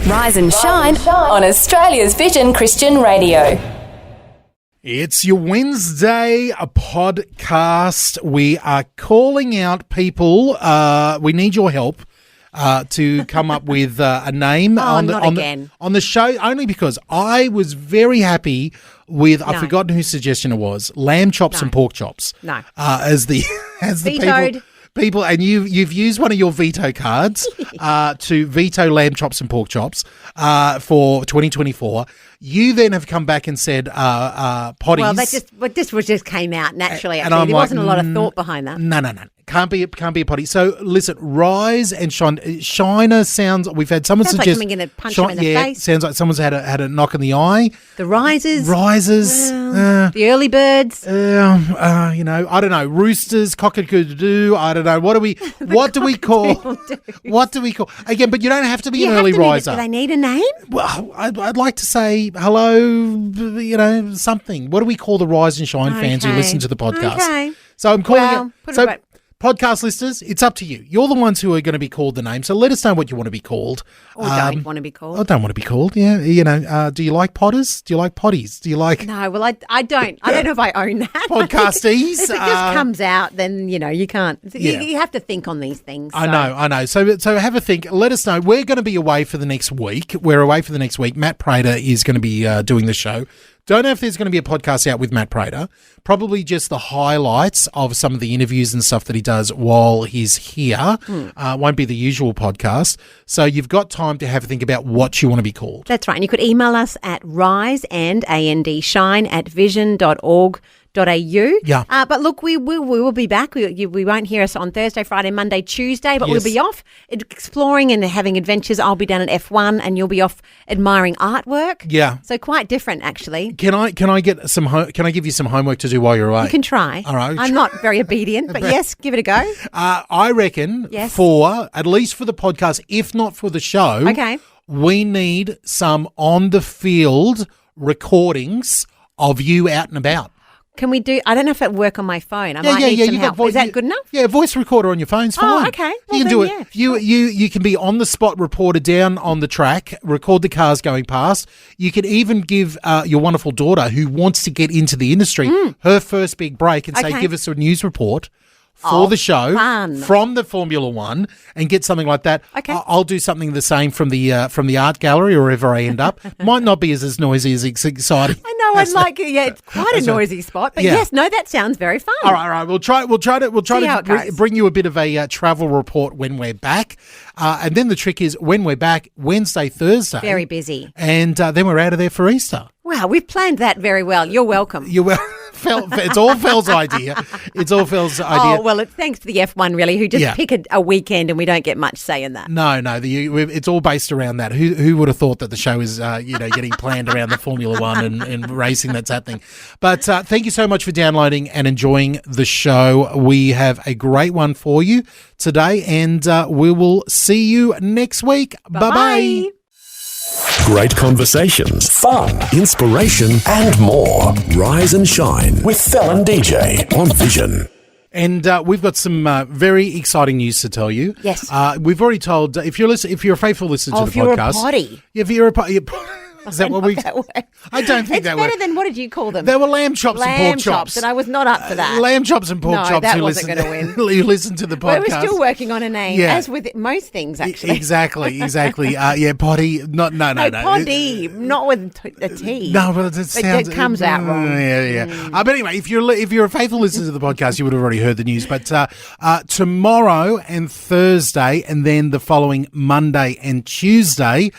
Rise and shine on Australia's Vision Christian Radio. It's your Wednesday podcast. We are calling out people. We need your help to come up with a name on the show, only because I was very happy with, I've forgotten whose suggestion it was, lamb chops and pork chops. No. As the Vetoed. people, and you've used one of your veto cards to veto lamb chops and pork chops for 2024. You then have come back and said potties. Well, this just came out naturally. And Actually, I'm there wasn't a lot of like, thought behind that. No. Can't be a potty. So listen, rise and shine. Shiner sounds. We've had someone Sounds like suggest. something going to punch him in the face. Sounds like someone's had a knock in the eye. The rises. The early birds. I don't know. Roosters, cockatoo. I don't know. What do we call? What do we call? Again, but you don't have to be an early riser. Do they need a name? Well, I'd like to say hello. Something. What do we call the Rise and Shine fans who listen to the podcast? Okay. So I'm calling it. Podcast listeners, it's up to you. You're the ones who are going to be called the name. So let us know what you want to be called. Or don't want to be called. I don't want to be called. Yeah. Do you like potters? Do you like potties? Do you like? No, well, I don't. I don't know if I own that. Podcastees. If it just comes out, then, you can't. You have to think on these things. So. I know. So have a think. Let us know. We're going to be away for the next week. We're away for the next week. Matt Prater is going to be doing the show. Don't know if there's going to be a podcast out with Matt Prater. Probably just the highlights of some of the interviews and stuff that he does while he's here. Won't be the usual podcast. So you've got time to have a think about what you want to be called. That's right. And you could email us at riseandshine@vision.org.au. Yeah. But look, we will be back. We won't hear us on Thursday, Friday, Monday, Tuesday, but we'll be off exploring and having adventures. I'll be down at F1 and you'll be off admiring artwork. Yeah. So quite different, actually. Can I get some? Can I give you some homework to do while you're away? You can try. All right. I'm not very obedient, but yes, give it a go. I reckon for at least for the podcast, if not for the show, we need some on the field recordings of you out and about. Can we do? I don't know if it work on my phone. I might need some help. Is that good enough? Yeah, voice recorder on your phone's fine. Oh, okay. Well, you can do it. Yeah, You can be on the spot reporter down on the track, record the cars going past. You can even give your wonderful daughter who wants to get into the industry her first big break and say, give us a news report for the show from the Formula One and get something like that. Okay. I'll do something the same from the art gallery or wherever I end up. Might not be as noisy as exciting. I know. I'd like it. Yeah, it's quite a noisy spot, but yes, that sounds very fun. All right. We'll try to bring you a bit of a travel report when we're back, and then the trick is when we're back Wednesday, Thursday. Very busy, and then we're out of there for Easter. Wow, we've planned that very well. You're welcome. You're welcome. It's all Fel's idea. Oh, well, it's thanks to the F1, really, who just pick a weekend and we don't get much say in that. No, it's all based around that. Who would have thought that the show is, getting planned around the Formula One and racing that's happening. But thank you so much for downloading and enjoying the show. We have a great one for you today, and we will see you next week. Bye-bye. Great conversations, fun, inspiration, and more. Rise and shine with Fel DJ on Vision. And we've got some very exciting news to tell you. Yes. We've already told if you're a faithful listener to the podcast. If you're a potty. Is that what we? I don't think that was better than, what did you call them? They were lamb chops and pork chops. And I was not up for that. Lamb chops and pork chops. That wasn't going to win. Who listen to the podcast? Well, we're still working on a name, as with most things, actually. Exactly. Potty. No. Potty, not with a T. No, but it comes out wrong. Yeah. But anyway, if you're a faithful listener to the podcast, you would have already heard the news. But tomorrow and Thursday, and then the following Monday and Tuesday,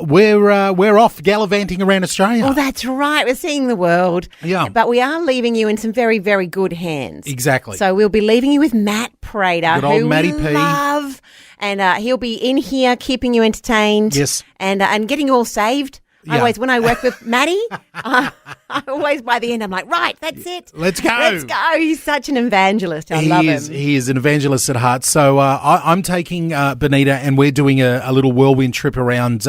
we're off gallivanting around Australia. Oh, that's right. We're seeing the world. Yeah. But we are leaving you in some very, very good hands. Exactly. So we'll be leaving you with Matt Prater, good old who Matty we P. love. And he'll be in here keeping you entertained. Yes. And getting you all saved. Yeah. When I work with Matty, I always by the end I'm like, right, that's it. Let's go. Let's go. He's such an evangelist. I love him. He is an evangelist at heart. So I'm taking Benita and we're doing a little whirlwind trip around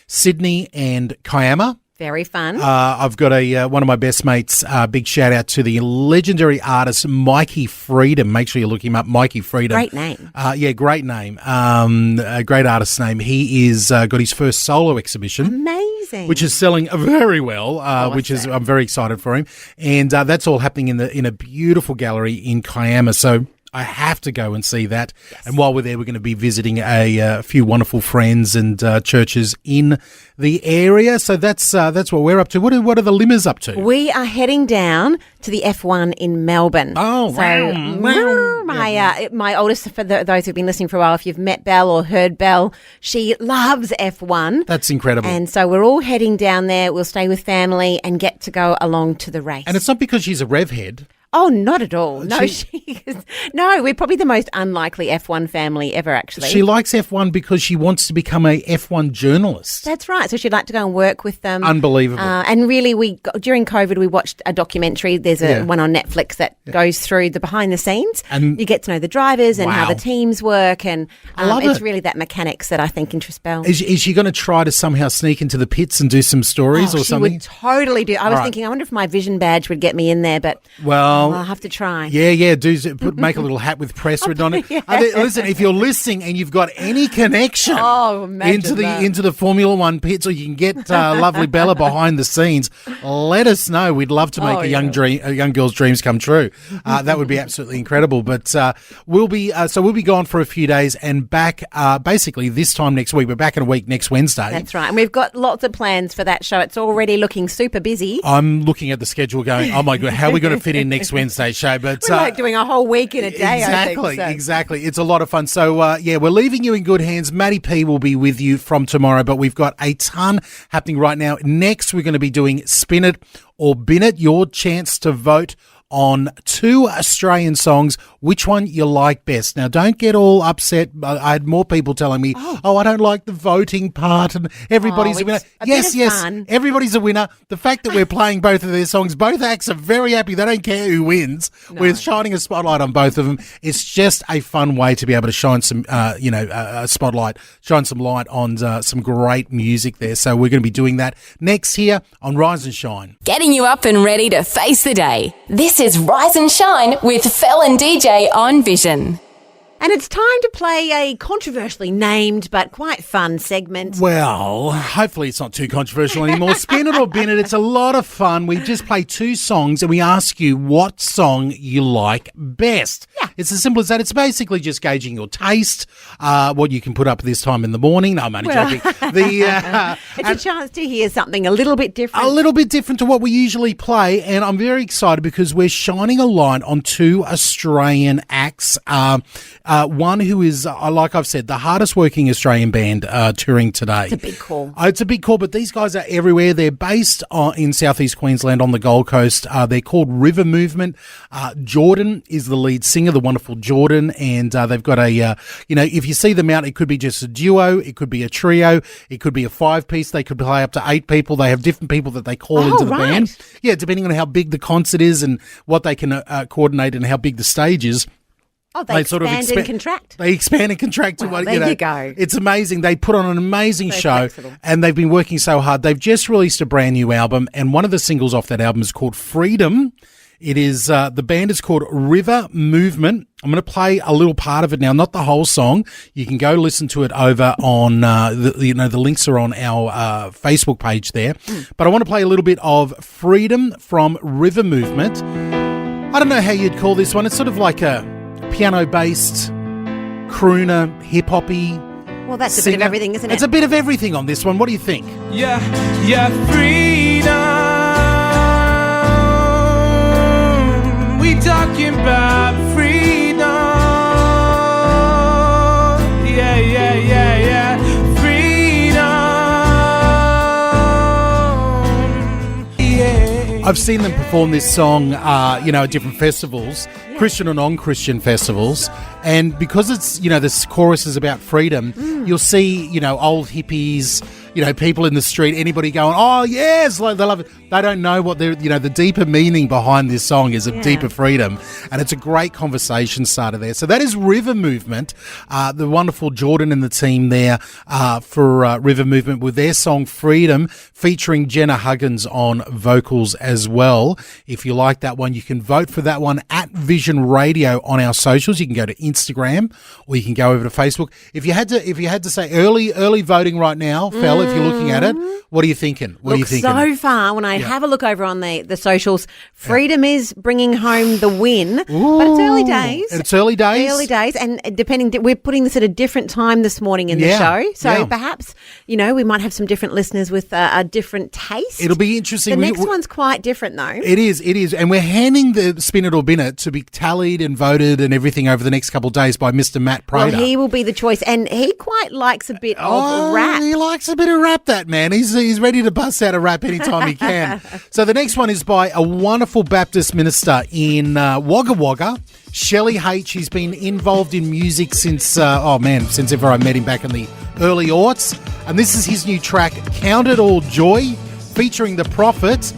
Sydney and Kiama. Very fun. I've got one of my best mates. Big shout out to the legendary artist Mikey Freedom. Make sure you look him up, Mikey Freedom. Great name. Great name. A great artist's name. He is got his first solo exhibition. Amazing. Which is selling very well, which is I'm very excited for him. And that's all happening in a beautiful gallery in Kiama. So I have to go and see that. Yes. And while we're there, we're going to be visiting a few wonderful friends and churches in the area. So that's what we're up to. What are the Limmers up to? We are heading down to the F1 in Melbourne. Oh, so, my oldest, for those who've been listening for a while, if you've met Belle or heard Belle, she loves F1. That's incredible. And so we're all heading down there. We'll stay with family and get to go along to the race. And it's not because she's a rev head. Oh, not at all. No, no, we're probably the most unlikely F1 family ever, actually. She likes F1 because she wants to become a F1 journalist. That's right. So she'd like to go and work with them. Unbelievable. And really, during COVID, we watched a documentary. There's one on Netflix that goes through the behind the scenes. And you get to know the drivers and how the teams work. And it's really that mechanics that I think interests Belle. Is she going to try to somehow smake into the pits and do some stories or something? She would totally do. I was thinking, I wonder if my vision badge would get me in there, but I'll have to try. Yeah. Make a little hat with press written on it. Listen, if you're listening and you've got any connection into the Formula One pits, or you can get lovely Bella behind the scenes, let us know. We'd love to make a young girl's dreams come true. That would be absolutely incredible. But we'll be gone for a few days and back basically this time next week. We're back in a week next Wednesday. That's right, and we've got lots of plans for that show. It's already looking super busy. I'm looking at the schedule, going, oh my God, how are we going to fit in next Wednesday's show? But we're like doing a whole week in a day. Exactly. It's a lot of fun. So we're leaving you in good hands. Maddie P will be with you from tomorrow, but we've got a ton happening right now. Next, we're going to be doing Spin It or Bin It, your chance to vote on 2 Australian songs, which one you like best. Now, don't get all upset. I had more people telling me, I don't like the voting part, and everybody's a winner. Yes, fun. Everybody's a winner. The fact that we're playing both of their songs, both acts are very happy. They don't care who wins. No. We're shining a spotlight on both of them. It's just a fun way to be able to shine some, a spotlight, shine some light on some great music there. So we're going to be doing that next here on Rise and Shine. Getting you up and ready to face the day. This is Rise and Shine with Fel and DJ on Vision. And it's time to play a controversially named but quite fun segment. Well, hopefully it's not too controversial anymore. Spin It or Bin It. It's a lot of fun. We just play 2 songs and we ask you what song you like best. Yeah. It's as simple as that. It's basically just gauging your taste, what you can put up this time in the morning. No, I'm only joking. It's a chance to hear something a little bit different. A little bit different to what we usually play. And I'm very excited because we're shining a light on 2 Australian acts. One who is, like I've said, the hardest working Australian band touring today. It's a big call. It's a big call, but these guys are everywhere. They're based in southeast Queensland on the Gold Coast. They're called River Movement. Jordan is the lead singer, the wonderful Jordan, and they've got if you see them out, it could be just a duo, it could be a trio, it could be a 5-piece. They could play up to 8 people. They have different people that they call into the band. Yeah, depending on how big the concert is and what they can coordinate and how big the stage is. Oh, they expand and contract. They expand and contract. Well, there you go. It's amazing. They put on an amazing show, flexible. And they've been working so hard. They've just released a brand new album, and one of the singles off that album is called Freedom. It is the band is called River Movement. I'm going to play a little part of it now, not the whole song. You can go listen to it over on the links are on our Facebook page there. But I want to play a little bit of Freedom from River Movement. I don't know how you'd call this one. It's sort of like a piano-based, crooner, hip-hoppy. Well, that's a bit of everything, isn't it? It's a bit of everything on this one. What do you think? Yeah, freedom. We talking about freedom. Yeah. Freedom. Yeah. I've seen them perform this song, at different festivals, Christian or non-Christian festivals, And because it's, this chorus is about freedom, you'll see, old hippies, people in the street, anybody going, oh, yes, like they love it. They don't know what the deeper meaning behind this song is of deeper freedom. And it's a great conversation starter there. So that is River Movement, the wonderful Jordan and the team there for River Movement with their song Freedom, featuring Jenna Huggins on vocals as well. If you like that one, you can vote for that one at Vision Radio on our socials. You can go to Instagram or you can go over to Facebook. If you had to say early voting right now, Fel, if you're looking at it, what are you thinking? So far, when I have a look over on the socials, Freedom is bringing home the win, but it's early days. It's early days? Early days, and we're putting this at a different time this morning in the show, so perhaps, we might have some different listeners with a different taste. It'll be interesting. The next one's quite different, though. It is, and we're handing the Spin It or Bin It to be tallied and voted and everything over the next couple of days by Mr. Matt Prater. Well, he will be the choice, and he quite likes a bit of rap. He likes a bit of rap, that man. He's ready to bust out a rap anytime he can. So the next one is by a wonderful Baptist minister in Wagga Wagga, Shelley H. He's been involved in music since ever I met him back in the early aughts. And this is his new track, Count It All Joy, featuring The Prophet.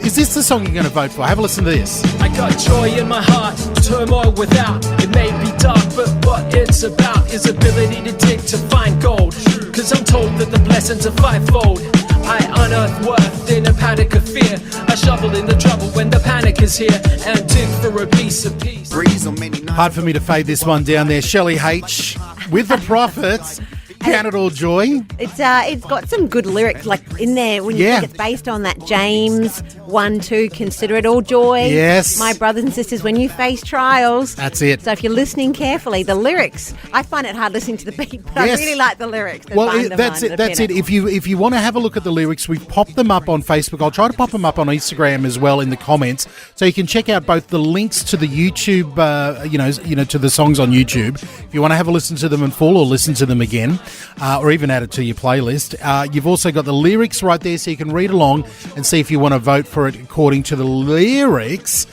Is this the song you're going to vote for? Have a listen to this. I got joy in my heart, turmoil without. It may be dark, but what it's about is ability to dig to find gold. Cause I'm told that the blessings are fivefold. I unearth worth in a panic of fear. I shovel in the trouble when the panic is here and dig for a piece of peace. Hard for me to fade this one down there. Shelley H. with The Prophets. Count It All Joy. It's got some good lyrics like in there when you think it's based on that James 1:2, consider it all joy. Yes. My brothers and sisters, when you face trials. That's it. So if you're listening carefully, the lyrics, I find it hard listening to the beat, but I really like the lyrics. That's it. If you want to have a look at the lyrics, we've popped them up on Facebook. I'll try to pop them up on Instagram as well in the comments, so you can check out both the links to the YouTube, to the songs on YouTube. If you want to have a listen to them in full or listen to them again, or even add it to your playlist. You've also got the lyrics right there, so you can read along and see if you want to vote for it according to the lyrics.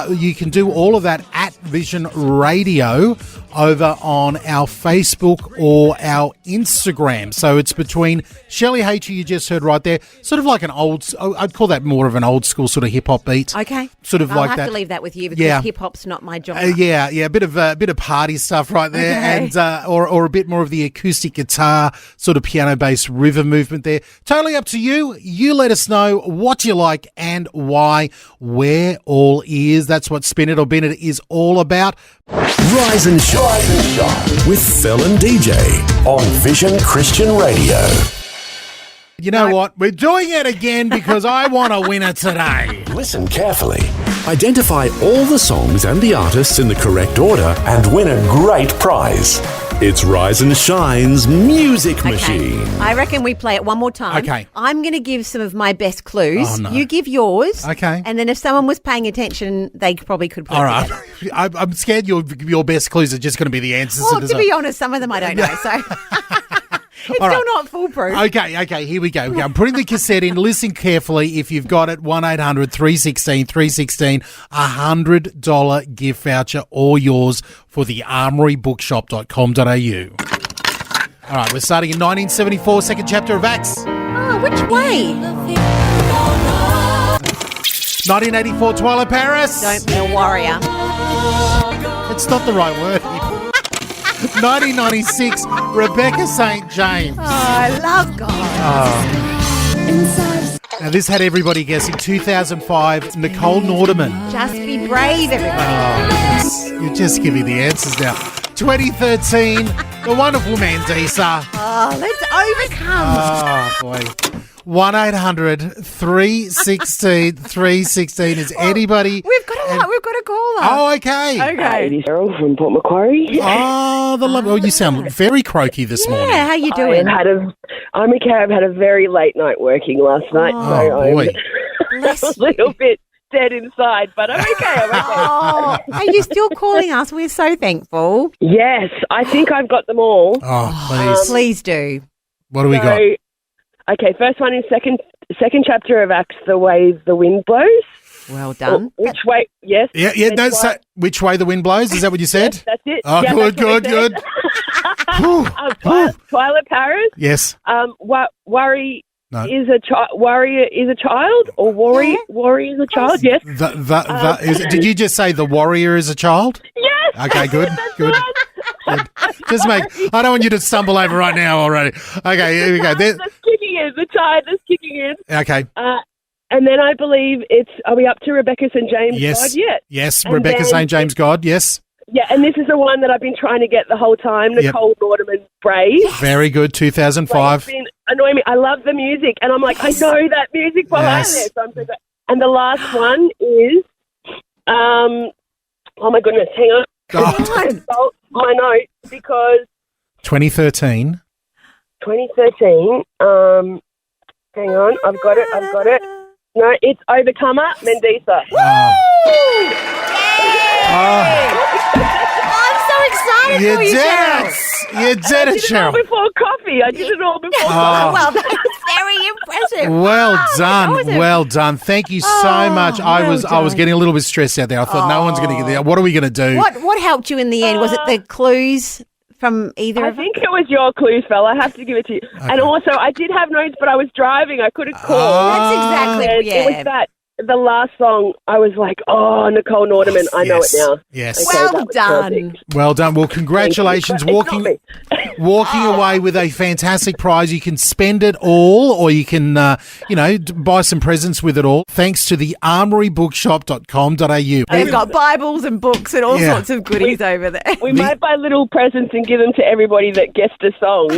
You can do all of that at Vision Radio over on our Facebook or our Instagram. So it's between Shelley H, you just heard right there, sort of like I'd call that more of an old school sort of hip hop beat. Okay. Sort of I'll like have that. to leave that with you because hip hop's not my genre. A bit of party stuff right there, and or a bit more of the acoustic guitar, sort of piano-based river movement there. Totally up to you. You let us know what you like and why. We're all ears. That's what Spin It or Bin It is all about. Rise and Shine with Fel and DJ on Vision Christian Radio. You know what? We're doing it again because I want a winner today. Listen carefully. Identify all the songs and the artists in the correct order and win a great prize. It's Rise and Shine's Music Machine. I reckon we play it one more time. Okay. I'm going to give some of my best clues. Oh, no. You give yours. Okay. And then if someone was paying attention, they probably could put all it right. together. I'm scared your best clues are just going to be the answers. Well, to be honest, some of them I don't know, so... It's still not foolproof. Okay, here we go. I'm putting the cassette in. Listen carefully. If you've got it, 1-800-316-316, $100 gift voucher, all yours for the armorybookshop.com.au. All right, we're starting in 1974, second chapter of Acts. Oh, which way? 1984, Twilight Paris. Don't be a warrior. It's not the right word. 1996, Rebecca St. James. Oh, I love God. Now, this had everybody guessing. 2005, Nicole Nordeman. Just be brave, everybody. You're just giving the answers now. 2013, the wonderful Mandisa. Oh, let's overcome. Oh, boy. 1-800-316-316. Is anybody... We've got a caller. Oh, okay. It is Errol from Port Macquarie. Oh, the love. Oh, you sound very croaky this morning. Yeah, how you doing? I'm okay. I've had a very late night working last night, so boy. I'm a little bit dead inside, but I'm okay. Oh, are you still calling us? We're so thankful. Yes, I think I've got them all. Oh, please. Please do. What do we got? Okay, first one is second chapter of Acts, The Way the Wind Blows. Well done. Which way? Yes. Yeah. No, so, which way the wind blows? Is that what you said? Yes, that's it. Oh, Yeah, good. Twilight Paris. Yes. Worry No. is a child. Warrior is a child, or worry is a child. Yes. Did you just say the warrior is a child? Yes. Okay, good. Good. Just I don't want you to stumble over right now already. Okay, here we go. That's kicking in. The child is kicking in. Okay. And then I believe are we up to Rebecca St. James God yet? Yes, Rebecca St. James God, yes. Yeah, and this is the one that I've been trying to get the whole time, Nicole Nordeman, Brave. Very good, 2005. Brave's been annoying me. I love the music, and I'm like, I know that music behind this. And the last one is, oh my goodness, hang on. Oh. My notes, because 2013. 2013, hang on, I've got it. No, it's Overcomer, Mendoza. I'm so excited for you, Cheryl. You did it, Cheryl. I did it all before coffee. Well, that's very impressive. Well done. Thank you so much. I was getting a little bit stressed out there. I thought no one's going to get there. What are we going to do? What helped you in the end? Was it the clues from either of them? I think it was your clues, fella. I have to give it to you. Okay. And also, I did have notes, but I was driving. I couldn't call. That's exactly, It was that. The last song, I was like, oh, Nicole Nordeman, I know it now. Yes. Okay, well done. Well done. Well, congratulations. Walking away with a fantastic prize. You can spend it all, or you can, buy some presents with it all. Thanks to the armorybookshop.com.au. They've got Bibles and books and all sorts of goodies over there. We might buy little presents and give them to everybody that guessed a song.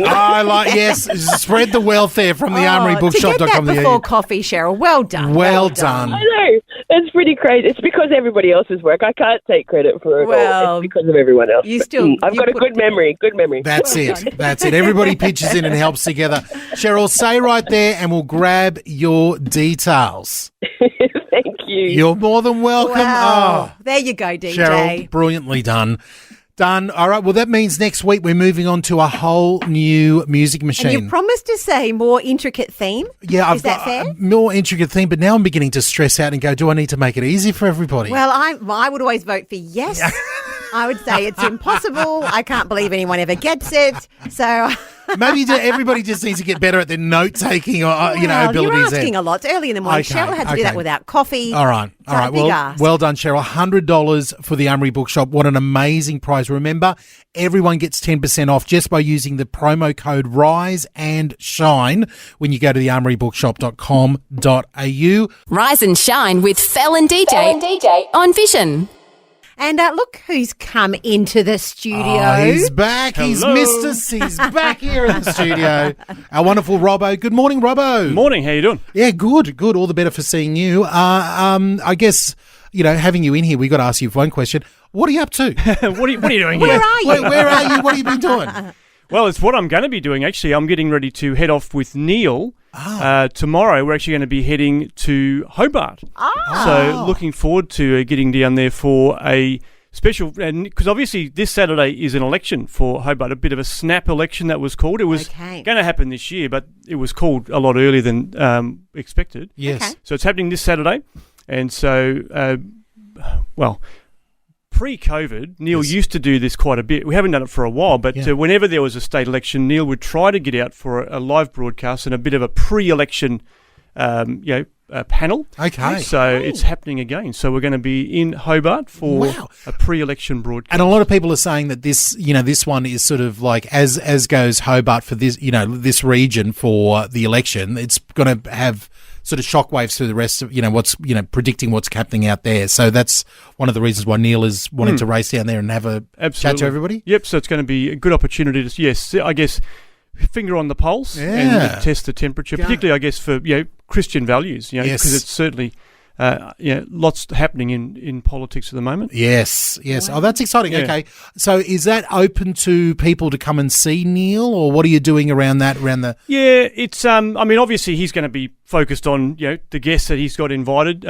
Spread the wealth there from the armorybookshop.com.au. To get that before coffee, Cheryl. Well done. Well done. I know. It's pretty crazy. It's because everybody else's work. I can't take credit for it all. It's because of everyone else. I've got a good memory. Good memory. That's it. That's it. Everybody pitches in and helps together. Cheryl, stay right there and we'll grab your details. Thank you. You're more than welcome. Wow. There you go, DJ. Cheryl, brilliantly done. Done. All right. Well, that means next week we're moving on to a whole new music machine. And you promised to say more intricate theme. Yeah, Is that fair? More intricate theme, but now I'm beginning to stress out and go, do I need to make it easy for everybody? Well, I would always vote for yes. I would say it's impossible. I can't believe anyone ever gets it. So maybe everybody just needs to get better at their note-taking or, abilities. You're asking a lot. It's early in the morning. Cheryl had to do that without coffee. All right. Well done, Cheryl. $100 for the Armory Bookshop. What an amazing prize. Remember, everyone gets 10% off just by using the promo code RISE and SHINE when you go to thearmorybookshop.com.au. Rise and Shine with Fel and DJ on Vision. And look who's come into the studio. Oh, he's back. Hello. He's missed us. He's back here in the studio. Our wonderful Robbo. Good morning, Robbo. Morning. How you doing? Yeah, good. All the better for seeing you. I guess, having you in here, we got to ask you one question. What are you up to? What are you doing Where here? are you? Where are you? What have you been doing? Well, it's what I'm going to be doing, actually. I'm getting ready to head off with Neil. Tomorrow, we're actually going to be heading to Hobart. So looking forward to getting down there for a special, because obviously this Saturday is an election for Hobart, a bit of a snap election that was called. It was going to happen this year, but it was called a lot earlier than expected. Yes. Okay. So it's happening this Saturday. And so, pre-COVID, Neil used to do this quite a bit. We haven't done it for a while, but whenever there was a state election, Neil would try to get out for a live broadcast and a bit of a pre-election, panel. Okay. So it's happening again. So we're going to be in Hobart for a pre-election broadcast. And a lot of people are saying that this one is sort of like as goes Hobart for this, this region for the election. It's going to have sort of shockwaves through the rest of, predicting what's happening out there. So that's one of the reasons why Neil is wanting to race down there and have a chat to everybody. Yep. So it's going to be a good opportunity to, I guess, finger on the pulse and test the temperature, particularly, I guess, for, Christian values, because it's certainly, lots happening in politics at the moment. Yes. Wow. Oh, that's exciting. Yeah. Okay. So is that open to people to come and see Neil, or what are you doing around that? Yeah, it's, obviously he's going to be focused on, the guests that he's got invited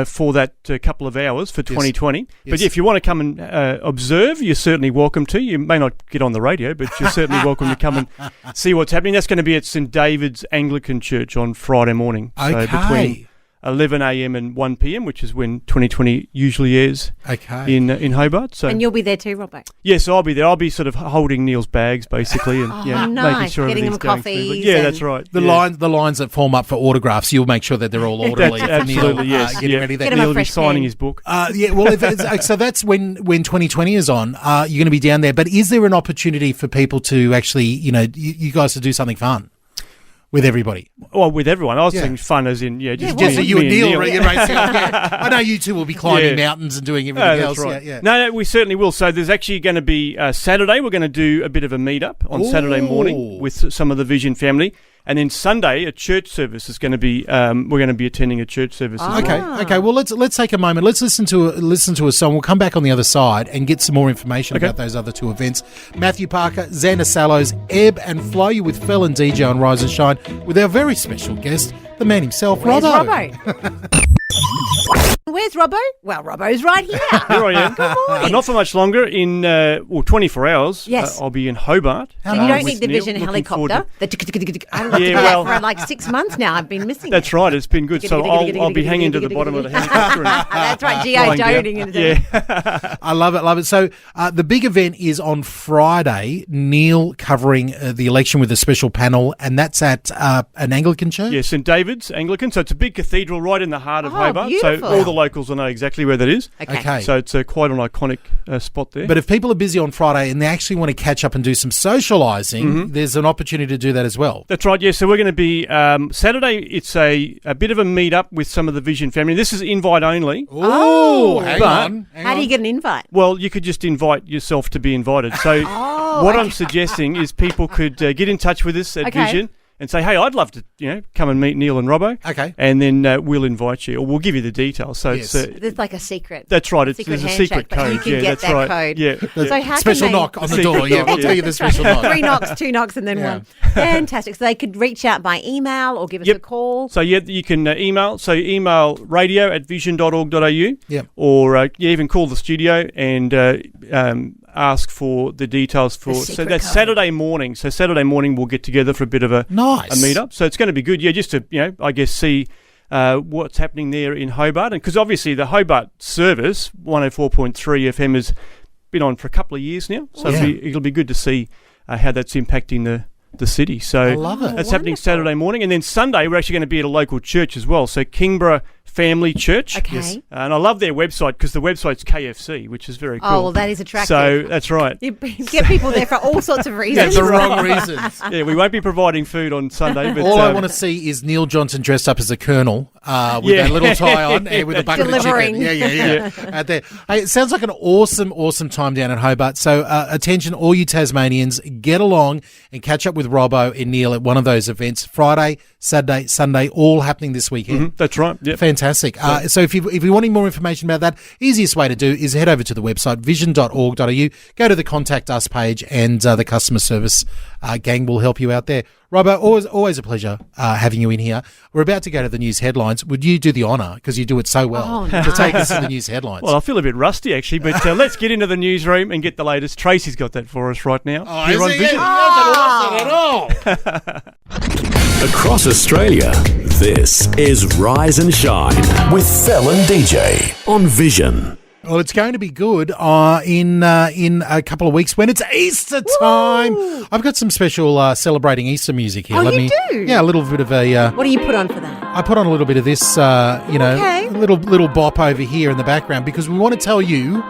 for that couple of hours for 2020. Yes. But if you want to come and observe, you're certainly welcome to. You may not get on the radio, but you're certainly welcome to come and see what's happening. That's going to be at St. David's Anglican Church on Friday morning. Okay. So between 11 a.m. and 1 p.m., which is when 2020 usually airs in Hobart. So, and you'll be there too, Robbo? Yes, I'll be there. I'll be sort of holding Neil's bags, basically, and nice. making sure Getting everything's them going smoothly. coffees. That's right. The lines that form up for autographs, you'll make sure that they're all orderly. Absolutely, Neil, yes. getting ready. Get him Neil a will be fresh signing pen. his book. So that's when 2020 is on. You're going to be down there. But is there an opportunity for people to actually, you guys to do something fun with everybody? Well, with everyone. I was thinking fun as in, just you and Neil. Neil. Racing off. I know you two will be climbing mountains and doing everything else. Right. Yeah. No, we certainly will. So there's actually going to be Saturday. We're going to do a bit of a meet-up on Saturday morning with some of the Vision family. And then Sunday, a church service is going to be. We're going to be attending a church service. As well. Okay. Well, let's take a moment. Let's listen to a song. We'll come back on the other side and get some more information about those other two events. Matthew Parker, Xander Sallows, Ebb and Flow. You with Fel and DJ on Rise and Shine with our very special guest, the man himself, Where's Robbo. Where's Robbo? Well, Robbo's right here. Here I am. Good morning. Not for much longer. In 24 hours, Yes. I'll be in Hobart. So you don't with need the Neil. Vision Looking forward helicopter. I haven't looked Yeah, at well- that for like 6 months now. I've been missing That's it. right. It's been good. So I'll be hanging to the bottom of the helicopter. That's right, G.I. flying down. Joning into the... Yeah. I love it. So the big event is on Friday. Neil covering the election with a special panel, and that's at an Anglican church? Yeah, St David's Anglican. So it's a big cathedral right in the heart of Hobart. Beautiful. So all the locals will know exactly where that is. Okay. So it's quite an iconic spot there. But if people are busy on Friday and they actually want to catch up and do some socialising, there's an opportunity to do that as well. That's right, yeah. So we're going to be Saturday. It's a bit of a meet up with some of the Vision family. This is invite only. Hang on. How do you get an invite? Well, you could just invite yourself to be invited. So what I'm suggesting is people could get in touch with us at Vision and say, hey, I'd love to, come and meet Neil and Robbo. Okay. And then we'll invite you, or we'll give you the details. So Yes. There's like a secret. that's right. Secret There's a secret handshake, but code. you can yeah, get that's that right. code. Yeah. So how Special can they... knock on the Secret door. Yeah, knock, we'll yeah. tell you the special knock. 3 knocks, 2 knocks, and then Yeah. one. Fantastic. So they could reach out by email or give us a call. So you can email. So email radio@vision.org.au. Yep. Or even call the studio and ask for the details for. So that's code. Saturday morning. So Saturday morning we'll get together for a bit of a meet up. So it's going to be good. Yeah, just to I guess see what's happening there in Hobart, and because obviously the Hobart service 104.3 FM has been on for a couple of years now. So it'll be good to see how that's impacting the city. So I love it. That's happening Saturday morning, and then Sunday we're actually going to be at a local church as well. So Kingborough Family Church. Okay. Yes. And I love their website because the website's KFC, which is very cool. Oh, well, that is attractive. So that's right. You get people there for all sorts of reasons. The wrong reasons. Yeah, we won't be providing food on Sunday. But All I want to see is Neil Johnson dressed up as a colonel with a little tie on and with a bucket Delivering. of chicken. Yeah. Out there. Hey, it sounds like an awesome time down in Hobart. So attention, all you Tasmanians, get along and catch up with Robbo and Neil at one of those events. Friday, Saturday, Sunday, all happening this weekend. That's right. Yep. Fantastic. So if you want any more information about that, easiest way to do is head over to the website vision.org.au, go to the contact us page, and the customer service gang will help you out there. Robbo, always a pleasure having you in here. We're about to go to the news headlines. Would you do the honour, because you do it so well, to take us to the news headlines? Well, I feel a bit rusty actually, but let's get into the newsroom and get the latest. Tracy's got that for us right now. Here on Vision. Across Australia, this is Rise and Shine with Fel and DJ on Vision. Well, it's going to be good in a couple of weeks when it's Easter time. Woo! I've got some special celebrating Easter music here. Oh, you do? Yeah, a little bit of a... What do you put on for that? I put on a little bit of this, a little bop over here in the background, because we want to tell you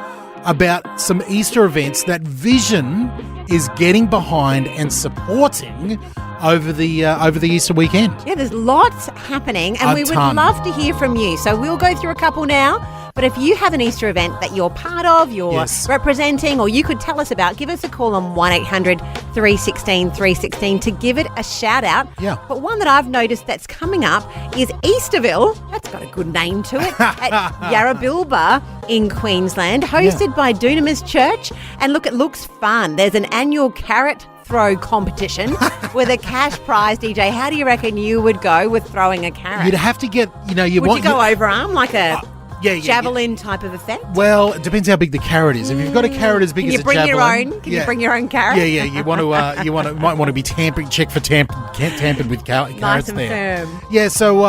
about some Easter events that Vision is getting behind and supporting over the Easter weekend. Yeah, there's lots happening, and we would love to hear from you. So we'll go through a couple now. But if you have an Easter event that you're part of, you're representing, or you could tell us about, give us a call on 1-800-316-316 to give it a shout out. Yeah. But one that I've noticed that's coming up is Easterville. That's got a good name to it. At Yarrabilba in Queensland, hosted by Dunamis Church. And look, it looks fun. There's an annual carrot throw competition with a cash prize. DJ, how do you reckon you would go with throwing a carrot? You'd have to get, would you go overarm like a... javelin type of effect? Well, it depends how big the carrot is. If you've got a carrot as big as a javelin, Can you bring your own carrot? Yeah. You might want to be check for tampered with carrots nice and there. firm. Yeah, so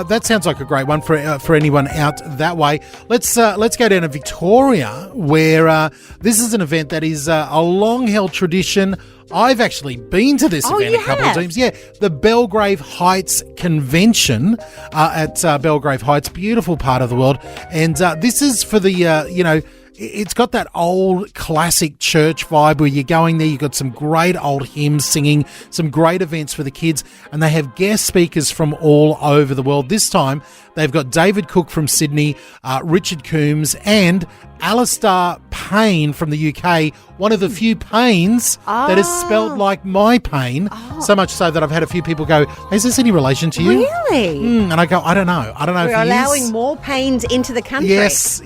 that sounds like a great one for anyone out that way. Let's go down to Victoria, where this is an event that is a long-held tradition. I've actually been to this event a couple of times. Yeah, the Belgrave Heights Convention at Belgrave Heights, beautiful part of the world. And this is for the, it's got that old classic church vibe where you're going there, you've got some great old hymns singing, some great events for the kids, and they have guest speakers from all over the world. This time, they've got David Cook from Sydney, Richard Coombs, and Alistair Payne from the UK, one of the few Paynes that is spelled like my pain, so much so that I've had a few people go, is this any relation to you? Really? And I go, I don't know. We're allowing more Paynes into the country. Yes.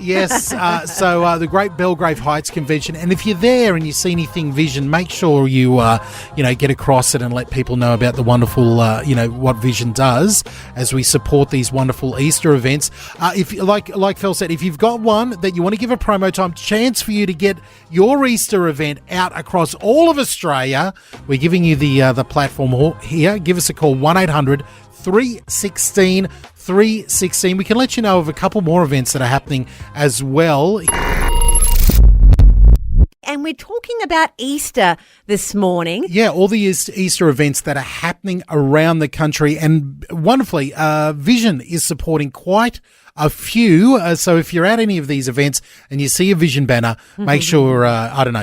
So the Great Belgrave Heights Convention, and if you're there and you see anything Vision, make sure you get across it and let people know about the wonderful what Vision does as we support these wonderful Easter events. If like Fel said, if you've got one that you want to give a promo time, chance for you to get your Easter event out across all of Australia, we're giving you the platform here. Give us a call, 1-800 316 316. We can let you know of a couple more events that are happening as well. And we're talking about Easter this morning. Yeah, all the Easter events that are happening around the country. And wonderfully, Vision is supporting quite a few. So if you're at any of these events and you see a Vision banner, make sure,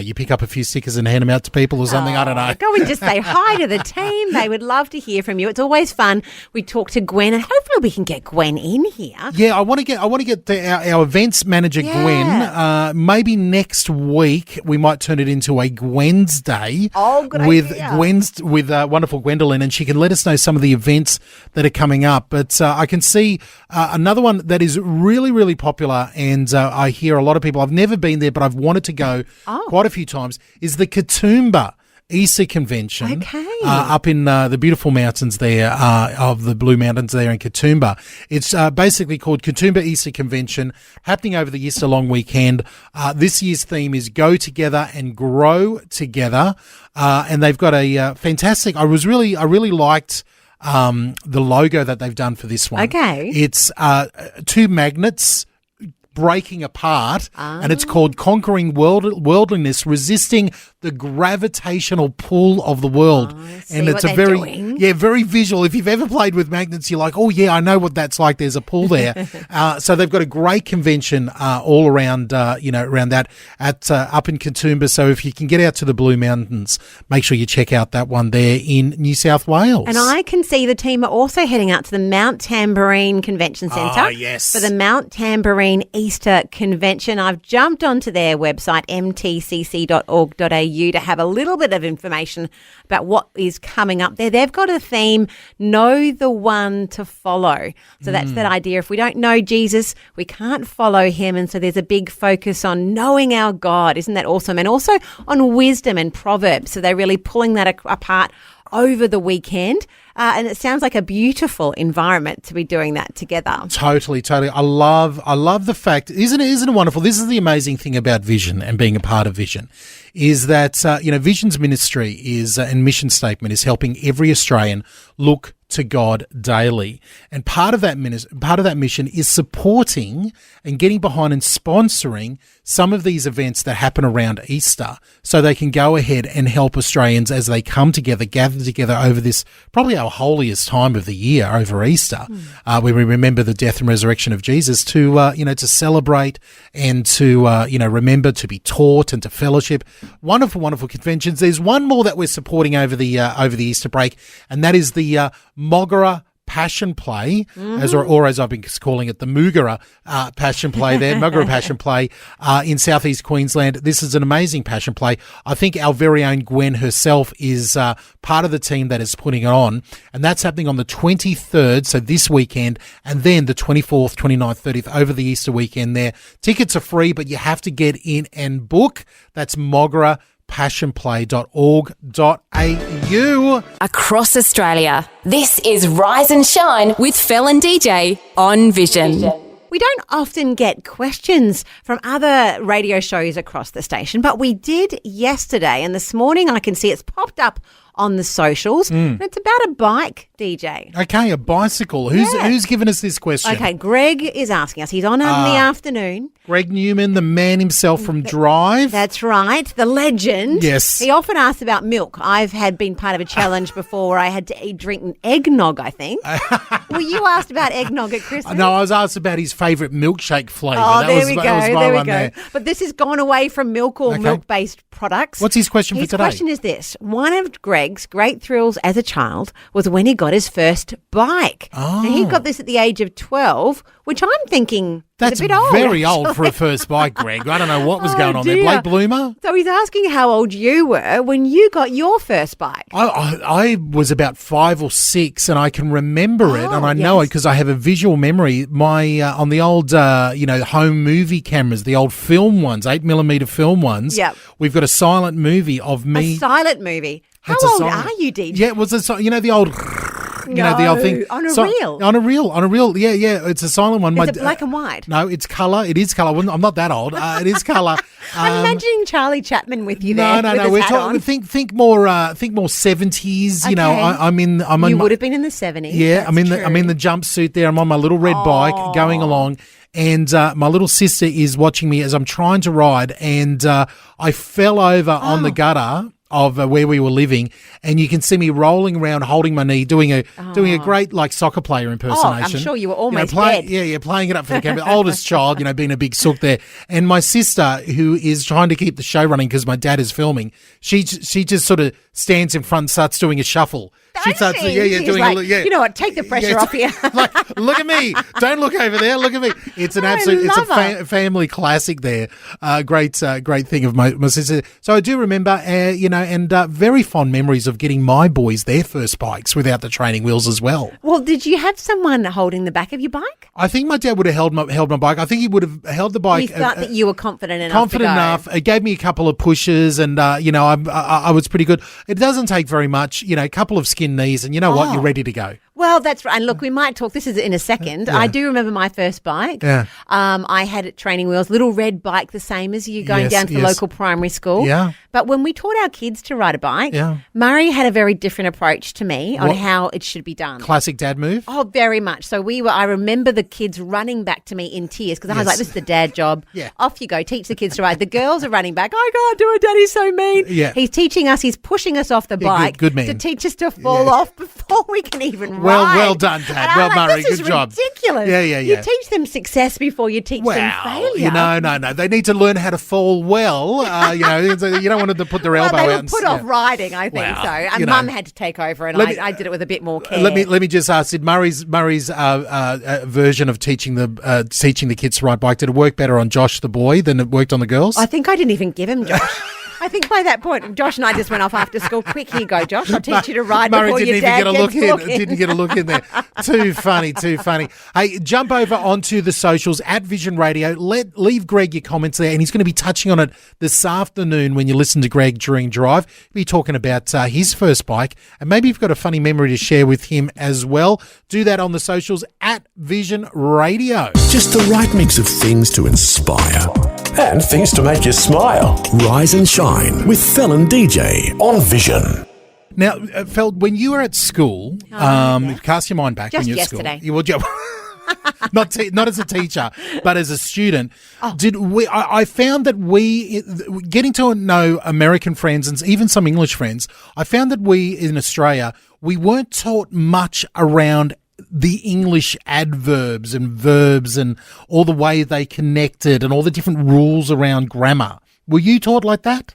you pick up a few stickers and hand them out to people or something. I don't know. Go and just say hi to the team. They would love to hear from you. It's always fun. We talk to Gwen, and hopefully we can get Gwen in here. Yeah, I want to get our events manager, Gwen. Maybe next week we might turn it into a Gwen's Day. Oh, good with idea. With wonderful Gwendolyn, and she can let us know some of the events that are coming up. But I can see another one that is really, really popular, and I hear a lot of people, I've never been there, but I've wanted to go quite a few times, is the Katoomba Easter Convention up in the beautiful mountains there, of the Blue Mountains there in Katoomba. It's basically called Katoomba Easter Convention, happening over the Easter long weekend. This year's theme is Go Together and Grow Together, and they've got a fantastic, I really liked the logo that they've done for this one. Okay. It's two magnets breaking apart, and it's called Conquering Worldliness, Resisting the Gravitational Pull of the World. And it's very visual. If you've ever played with magnets, you're like, oh yeah, I know what that's like. There's a pull there. So they've got a great convention all around, around that at up in Katoomba. So if you can get out to the Blue Mountains, make sure you check out that one there in New South Wales. And I can see the team are also heading out to the Mount Tambourine Convention Centre for the Mount Tambourine Easter Convention. I've jumped onto their website, mtcc.org.au, to have a little bit of information about what is coming up there. They've got a theme, know the one to follow. So that's that idea. If we don't know Jesus, we can't follow him. And so there's a big focus on knowing our God. Isn't that awesome? And also on wisdom and Proverbs. So they're really pulling that apart over the weekend. And it sounds like a beautiful environment to be doing that together. Totally. I love the fact, isn't it wonderful? This is the amazing thing about Vision and being a part of Vision, is that, Vision's ministry is, and mission statement is helping every Australian look to God daily. And part of that mission is supporting and getting behind and sponsoring some of these events that happen around Easter, so they can go ahead and help Australians as they come together, gather together over this, probably our holiest time of the year, over Easter, when we remember the death and resurrection of Jesus, to celebrate and to, remember, to be taught and to fellowship. Wonderful, wonderful conventions. There's one more that we're supporting over the Easter break, and that is the Moggara Passion Play, as I've been calling it, the Moogara Passion Play there, Moggara Passion Play in southeast Queensland. This is an amazing passion play. I think our very own Gwen herself is part of the team that is putting it on, and that's happening on the 23rd, so this weekend, and then the 24th, 29th, 30th, over the Easter weekend there. Tickets are free, but you have to get in and book. That's Moggara passionplay.org.au. Across Australia, this is Rise and Shine with Fel and DJ on Vision. We don't often get questions from other radio shows across the station, but we did yesterday, and this morning I can see it's popped up on the socials. And it's about a bike, DJ. Okay, a bicycle. Who's given us this question? Okay, Greg is asking us. He's on in the afternoon. Greg Newman, the man himself from Drive. That's right, the legend. Yes. He often asks about milk. I've been part of a challenge before where I had to drink eggnog, I think. Were you asked about eggnog at Christmas? No, I was asked about his favourite milkshake flavour. Oh, there we go. There we go. There. But this has gone away from milk or milk-based products. What's his question for today? His question is this. One of Greg's great thrills as a child was when he got his first bike. Oh. And he got this at the age of 12, which I'm thinking that's is a bit old. Very actually. old for a first bike, Greg. I don't know what was going on there. Late bloomer? So he's asking how old you were when you got your first bike. I was about 5 or 6, and I can remember it, and I know it because I have a visual memory. My on the old home movie cameras, the old film ones, 8mm film ones. Yep. We've got a silent movie of me. A silent movie. How old are you, DJ? Yeah, it was the old. The old thing. On a reel. On a reel. Yeah. It's a silent one. Is it black and white? No, it's colour. It is colour. I'm not that old. It is colour. I'm imagining Charlie Chaplin with you there. No. We're talking. Think more 70s. Okay. You know, I'm. You would have been in the 70s. Yeah, I'm in the jumpsuit there. I'm on my little red bike going along. And my little sister is watching me as I'm trying to ride, and I fell over on the gutter of where we were living, and you can see me rolling around, holding my knee, doing a great soccer player impersonation. I'm sure you were almost dead. Yeah, playing it up for the camera. Oldest child, being a big sook there, and my sister, who is trying to keep the show running because my dad is filming, she just sort of stands in front, and starts doing a shuffle. She starts, doing like, you know what? Take the pressure off here. Like, look at me! Don't look over there. Look at me. It's an absolute. It's a family classic. There, great thing of my sister. So I do remember, and very fond memories of getting my boys their first bikes without the training wheels as well. Well, did you have someone holding the back of your bike? I think my dad would have held my bike. I think he would have held the bike. You thought that you were confident enough. Confident enough. It gave me a couple of pushes, and I was pretty good. It doesn't take very much. A couple of skinned knees, and you know what? You're ready to go. Well, that's right. And look, we might talk. This is in a second. Yeah. I do remember my first bike. Yeah. I had training wheels, little red bike, the same as you going down to the local primary school. Yeah. But when we taught our kids to ride a bike, Murray had a very different approach to me on how it should be done. Classic dad move? Oh, very much. So I remember the kids running back to me in tears because I was like, this is the dad job. Yeah. Off you go. Teach the kids to ride. The girls are running back. I can't do it. Daddy's so mean. Yeah. He's teaching us. He's pushing us off the bike good man. to teach us to fall off before we can even ride. Well done, Dad. Well, Murray, good job. This is ridiculous. Yeah. You teach them success before you teach them failure. No. They need to learn how to fall well. You don't want them to put their elbow they out. were And put off riding, I think so. And Mum had to take over, and I did it with a bit more care. Let me just ask: did Murray's version of teaching the kids to ride bike, did it work better on Josh the boy than it worked on the girls? I think I didn't even give him Josh. I think by that point, Josh and I just went off after school. Quick, here you go, Josh. I'll teach you to ride Murray before your dad gets a look in. Didn't get a look in there. Too funny. Hey, jump over onto the socials at Vision Radio. Leave Greg your comments there, and he's going to be touching on it this afternoon when you listen to Greg during Drive. He'll be talking about his first bike, and maybe you've got a funny memory to share with him as well. Do that on the socials at Vision Radio. Just the right mix of things to inspire and things to make you smile. Rise and shine with Fel DJ on Vision. Now, Fel, when you were at school, cast your mind back just when you were yesterday. At school. Not as a teacher, but as a student. I found that getting to know American friends and even some English friends, I found that we in Australia, we weren't taught much around the English adverbs and verbs and all the way they connected and all the different rules around grammar. Were you taught like that?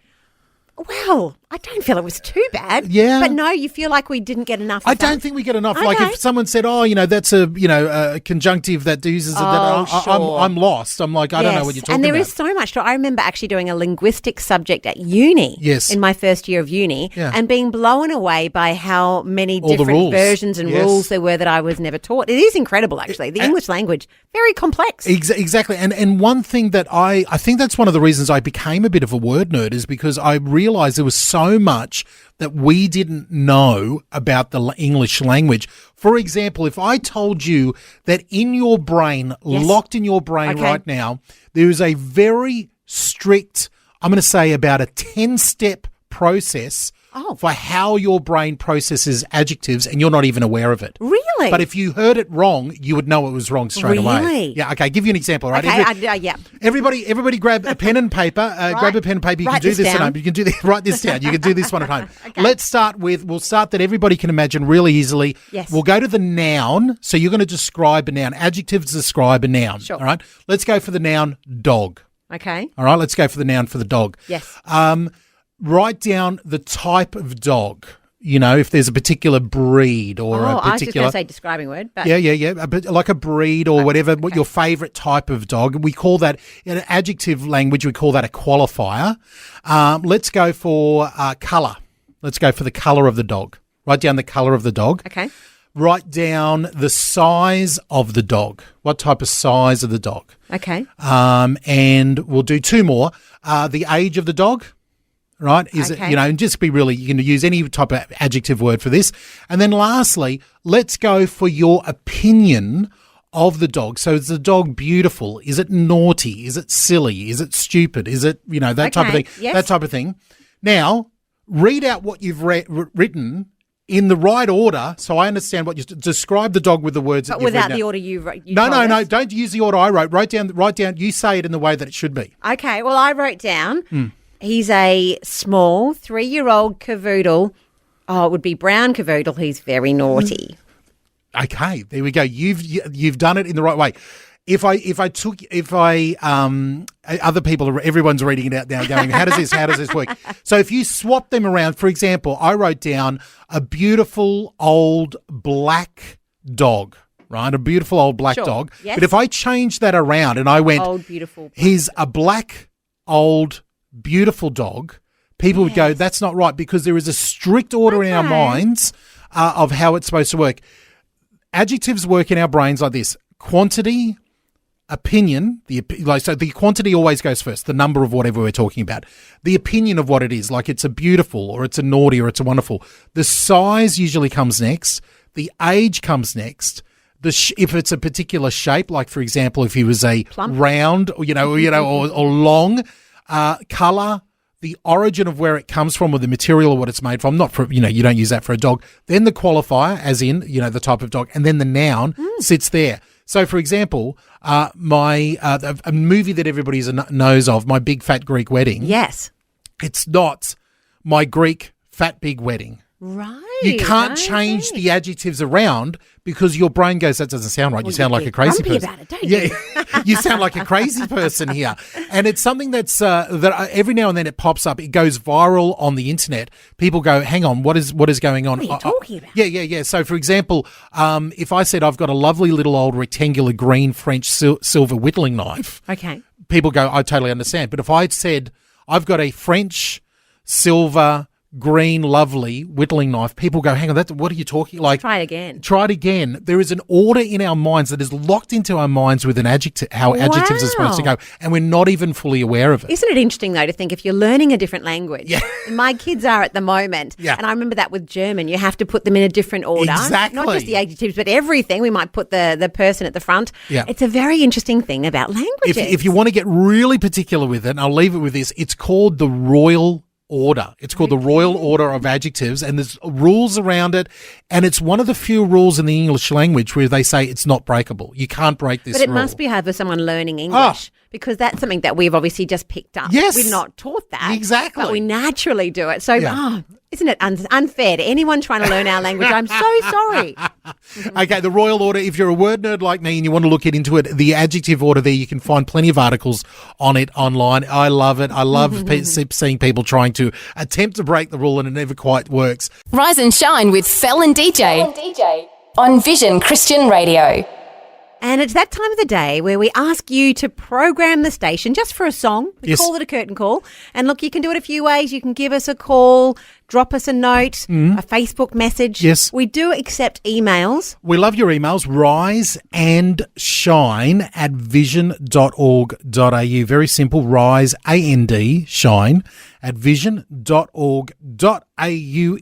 Well, I don't feel it was too bad. Yeah. But no, you feel like we didn't get enough of I don't think we get enough. Okay. Like if someone said, that's a conjunctive that uses it, I'm lost. I'm like, I don't know what you're talking about. And there is so much. I remember actually doing a linguistics subject at uni. Yes. In my first year of uni. Yeah. And being blown away by how many all different versions and rules there were that I was never taught. It is incredible, actually. The English language, very complex. Exactly. And one thing that I think that's one of the reasons I became a bit of a word nerd is because I realised there was so so much that we didn't know about the English language. For example, if I told you that in your brain, locked in your brain right now, there is a very strict, I'm going to say about a 10-step process for how your brain processes adjectives, and you're not even aware of it. Really? But if you heard it wrong, you would know it was wrong straight away. Really? Yeah, okay, give you an example, right? Okay, Everybody grab a pen and paper. Grab a pen and paper. You can do this at home. You can do this, write this down. You can do this one at home. Okay. We'll start that everybody can imagine really easily. Yes. We'll go to the noun. So you're going to describe a noun. Adjectives describe a noun. Sure. All right? Let's go for the noun dog. Okay. All right, let's go for the noun for the dog. Yes. Write down the type of dog. You know, if there's a particular breed or a particular... I was just going to say describing word. But Yeah. Like a breed or whatever, what your favourite type of dog. We call that, in adjective language, we call that a qualifier. Let's go for colour. Let's go for the colour of the dog. Write down the colour of the dog. Okay. Write down the size of the dog. What type of size of the dog? Okay. And we'll do two more. The age of the dog. Right? Is it, and just be really, you can use any type of adjective word for this. And then lastly, let's go for your opinion of the dog. So is the dog beautiful? Is it naughty? Is it silly? Is it stupid? Is it, that type of thing? Yes. That type of thing. Now, read out what you've written in the right order, so I understand what you describe the dog with the words. But that you've without written the out. order you wrote. No. Don't use the order I wrote. Write down. You say it in the way that it should be. Okay. Well, I wrote down. He's a small 3-year-old cavoodle. Oh, it would be brown cavoodle. He's very naughty. Okay, there we go. You've done it in the right way. Other people, everyone's reading it out now going, how does this work? So if you swap them around, for example, I wrote down a beautiful old black dog, right? A beautiful old black dog. Yes. But if I changed that around and I went, old, beautiful. He's a black, old, beautiful dog, people would go, that's not right, because there is a strict order in our minds of how it's supposed to work. Adjectives work in our brains like this: quantity, opinion. So the quantity always goes first, the number of whatever we're talking about. The opinion of what it is, like it's a beautiful or it's a naughty or it's a wonderful. The size usually comes next. The age comes next. If it's a particular shape, like for example, if he was a plump, round, or long. Colour, the origin of where it comes from or the material or what it's made from, not for, you don't use that for a dog. Then the qualifier, as in, the type of dog, and then the noun sits there. So, for example, a movie that everybody knows of, My Big Fat Greek Wedding. Yes. It's not My Greek Fat Big Wedding. Right. You can't change the adjectives around because your brain goes, that doesn't sound right. Well, you sound like a crazy person. About it, don't you? You sound like a crazy person here. And it's something that's that every now and then it pops up. It goes viral on the internet. People go, hang on, what is going on? What are you talking about? Yeah. So, for example, if I said I've got a lovely little old rectangular green French silver whittling knife, okay, people go, I totally understand. But if I said I've got a French silver green, lovely whittling knife, people go, hang on, what are you talking like? Try it again. There is an order in our minds that is locked into our minds with an adjective, how adjectives are supposed to go, and we're not even fully aware of it. Isn't it interesting, though, to think if you're learning a different language? Yeah. My kids are at the moment, and I remember that with German, you have to put them in a different order. Exactly. Not just the adjectives, but everything. We might put the person at the front. Yeah. It's a very interesting thing about languages. If you want to get really particular with it, and I'll leave it with this, it's called the Royal Order. It's called the Royal Order of Adjectives, and there's rules around it, and it's one of the few rules in the English language where they say it's not breakable. You can't break this rule. But it must be hard for someone learning English because that's something that we've obviously just picked up. Yes. We're not taught that. Exactly. But we naturally do it. So, isn't it unfair to anyone trying to learn our language? I'm so sorry. Okay, the Royal Order, if you're a word nerd like me and you want to look into it, the adjective order there, you can find plenty of articles on it online. I love it. I love seeing people trying to attempt to break the rule and it never quite works. Rise and Shine with Fel and DJ on Vision Christian Radio. And it's that time of the day where we ask you to program the station just for a song. We call it a curtain call. And look, you can do it a few ways. You can give us a call, drop us a note, a Facebook message. Yes. We do accept emails. We love your emails, riseandshine@vision.org.au. Very simple, rise, A-N-D, shine vision.org.au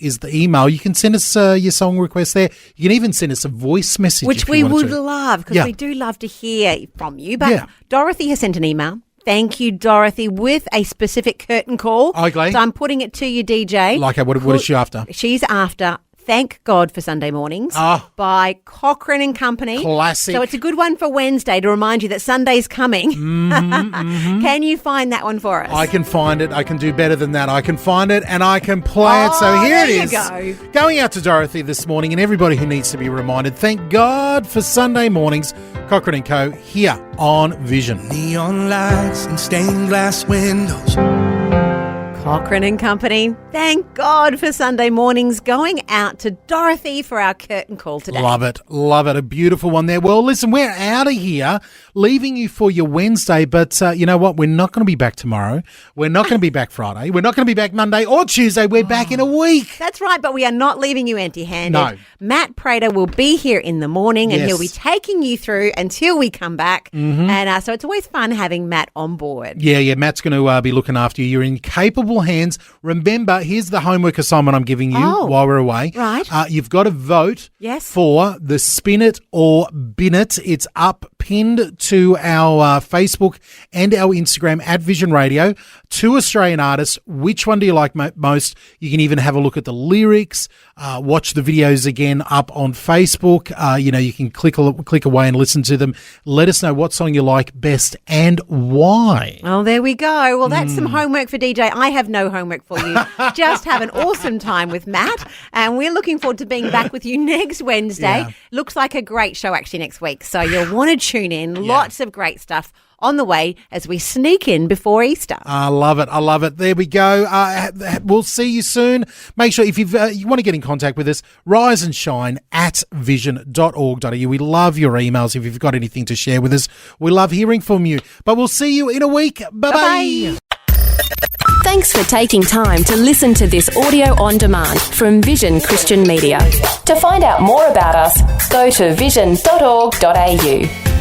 is the email. You can send us your song request there. You can even send us a voice message. Which we would love, because we do love to hear from you. But Dorothy has sent an email. Thank you, Dorothy, with a specific curtain call. Okay. So I'm putting it to you, DJ. Like, what is she after? She's after Thank God for Sunday Mornings by Cochrane and Company. Classic. So it's a good one for Wednesday to remind you that Sunday's coming. Can you find that one for us? I can find it. I can do better than that. I can find it and I can play it. So here it is. Go. Going out to Dorothy this morning and everybody who needs to be reminded. Thank God for Sunday Mornings. Cochrane and Co. here on Vision. Neon lights and stained glass windows. Cochrane and Company. Thank God for Sunday Mornings. Going out to Dorothy for our curtain call today. Love it. Love it. A beautiful one there. Well, listen, we're out of here, leaving you for your Wednesday. But you know what? We're not going to be back tomorrow. We're not going to be back Friday. We're not going to be back Monday or Tuesday. We're back in a week. That's right, but we are not leaving you empty-handed. No. Matt Prater will be here in the morning and he'll be taking you through until we come back. And so it's always fun having Matt on board. Yeah. Matt's going to be looking after you. You're in capable hands. Remember, here's the homework assignment I'm giving you while we're away. Right. You've got to vote for the Spin It or Bin It. It's up pinned to our Facebook and our Instagram at Vision Radio. 2 Australian artists. Which one do you like most? You can even have a look at the lyrics, watch the videos again up on Facebook. You can click away and listen to them. Let us know what song you like best and why. Oh, there we go. Well, that's some homework for DJ. I have no homework for you. Just have an awesome time with Matt. And we're looking forward to being back with you next Wednesday. Yeah. Looks like a great show actually next week. So you'll want to tune in. Lots of great stuff on the way as we sneak in before Easter. I love it. There we go. We'll see you soon. Make sure if you want to get in contact with us, rise and shine at vision.org.au. We love your emails if you've got anything to share with us. We love hearing from you. But we'll see you in a week. Bye-bye. Thanks for taking time to listen to this audio on demand from Vision Christian Media. To find out more about us, go to vision.org.au.